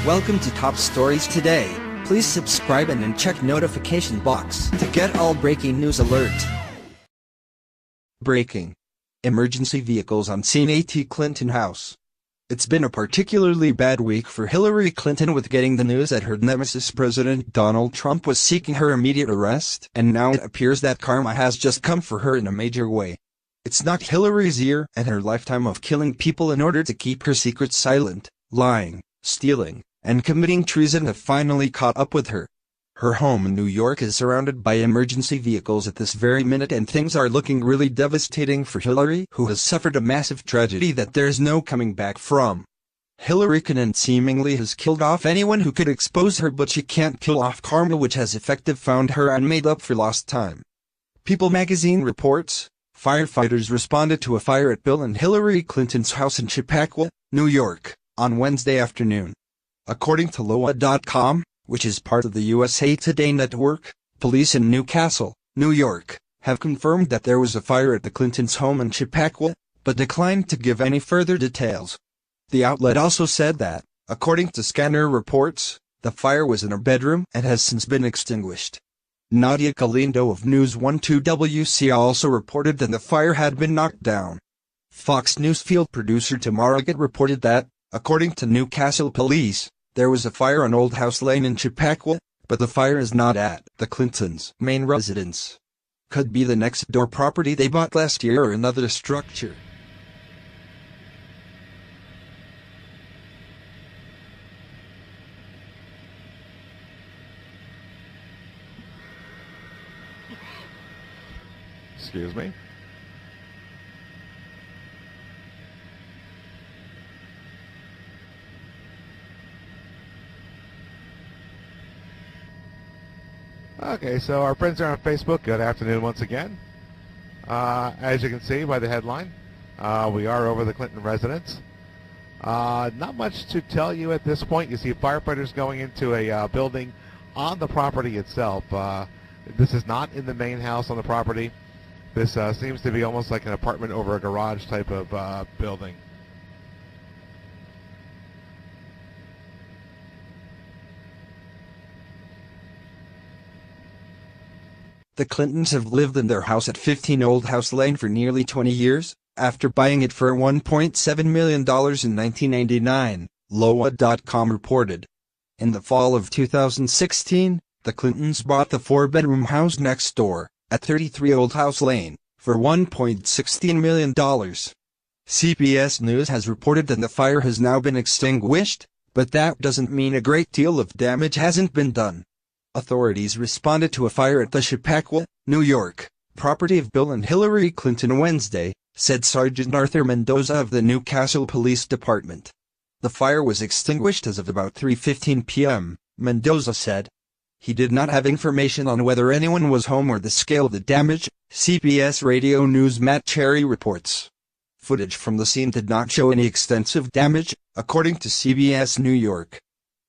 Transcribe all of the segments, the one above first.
Welcome to Top Stories Today. Please subscribe and then check notification box to get all breaking news alert. Breaking. Emergency vehicles on scene at Clinton House. It's been a particularly bad week for Hillary Clinton, with getting the news that her nemesis President Donald Trump was seeking her immediate arrest, and now it appears that karma has just come for her in a major way. It's not Hillary's year and her lifetime of killing people in order to keep her secrets silent, lying, stealing, and committing treason have finally caught up with her. Her home in New York is surrounded by emergency vehicles at this very minute, and things are looking really devastating for Hillary, who has suffered a massive tragedy that there's no coming back from. Hillary Clinton seemingly has killed off anyone who could expose her, but she can't kill off karma, which has effectively found her and made up for lost time. People magazine reports, firefighters responded to a fire at Bill and Hillary Clinton's house in Chappaqua, New York, on Wednesday afternoon. According to LOA.com, which is part of the USA Today network, police in Newcastle, New York, have confirmed that there was a fire at the Clintons' home in Chappaqua, but declined to give any further details. The outlet also said that, according to Scanner reports, the fire was in a bedroom and has since been extinguished. Nadia Galindo of News 12 WC also reported that the fire had been knocked down. Fox News field producer Tamara Gett reported that, according to Newcastle police, there was a fire on Old House Lane in Chappaqua, but the fire is not at the Clintons' main residence. Could be the next door property they bought last year or another structure. Excuse me. Okay, so our friends are on Facebook. Good afternoon once again. As you can see by the headline, we are over the Clinton residence. Not much to tell you at this point. You see firefighters going into a building on the property itself. This is not in the main house on the property. This seems to be almost like an apartment over a garage type of building. The Clintons have lived in their house at 15 Old House Lane for nearly 20 years, after buying it for $1.7 million in 1999, LOA.com reported. In the fall of 2016, the Clintons bought the four-bedroom house next door, at 33 Old House Lane, for $1.16 million. CBS News has reported that the fire has now been extinguished, but that doesn't mean a great deal of damage hasn't been done. Authorities responded to a fire at the Chappaqua, New York, property of Bill and Hillary Clinton Wednesday, said Sergeant Arthur Mendoza of the Newcastle Police Department. The fire was extinguished as of about 3:15 p.m., Mendoza said. He did not have information on whether anyone was home or the scale of the damage, CBS Radio News' Matt Cherry reports. Footage from the scene did not show any extensive damage, according to CBS New York.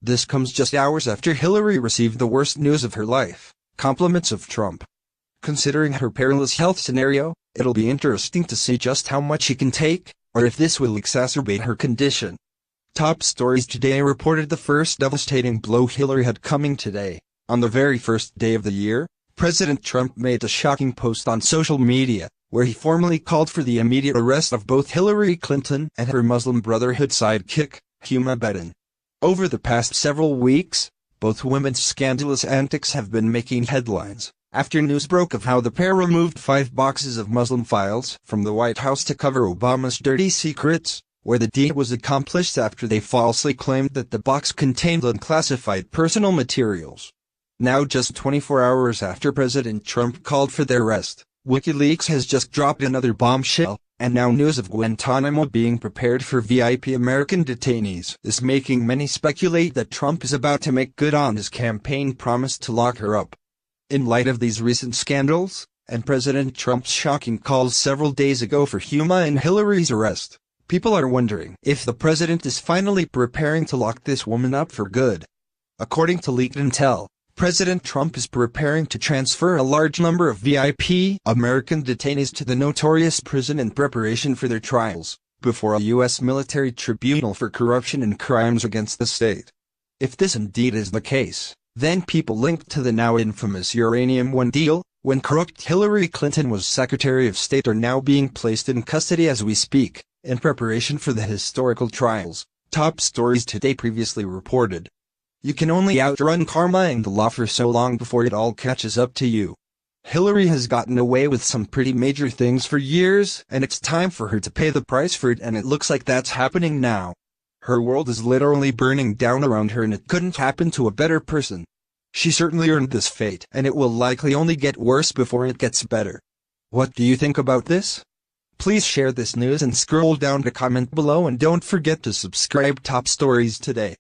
This comes just hours after Hillary received the worst news of her life, compliments of Trump. Considering her perilous health scenario, it'll be interesting to see just how much she can take, or if this will exacerbate her condition. Top Stories Today reported the first devastating blow Hillary had coming today. On the very first day of the year, President Trump made a shocking post on social media, where he formally called for the immediate arrest of both Hillary Clinton and her Muslim Brotherhood sidekick, Huma Abedin. Over the past several weeks, both women's scandalous antics have been making headlines, after news broke of how the pair removed 5 boxes of Muslim files from the White House to cover Obama's dirty secrets, where the deed was accomplished after they falsely claimed that the box contained unclassified personal materials. Now, just 24 hours after President Trump called for their arrest, WikiLeaks has just dropped another bombshell, and now news of Guantanamo being prepared for VIP American detainees is making many speculate that Trump is about to make good on his campaign promise to lock her up. In light of these recent scandals, and President Trump's shocking calls several days ago for Huma and Hillary's arrest, people are wondering if the president is finally preparing to lock this woman up for good. According to leaked intel, President Trump is preparing to transfer a large number of VIP American detainees to the notorious prison in preparation for their trials before a U.S. military tribunal for corruption and crimes against the state. If this indeed is the case, then people linked to the now infamous Uranium One deal, when corrupt Hillary Clinton was Secretary of State, are now being placed in custody as we speak, in preparation for the historical trials, Top Stories Today previously reported. You can only outrun karma and the law for so long before it all catches up to you. Hillary has gotten away with some pretty major things for years, and it's time for her to pay the price for it, and it looks like that's happening now. Her world is literally burning down around her, and it couldn't happen to a better person. She certainly earned this fate, and it will likely only get worse before it gets better. What do you think about this? Please share this news and scroll down to comment below, and don't forget to subscribe Top Stories Today.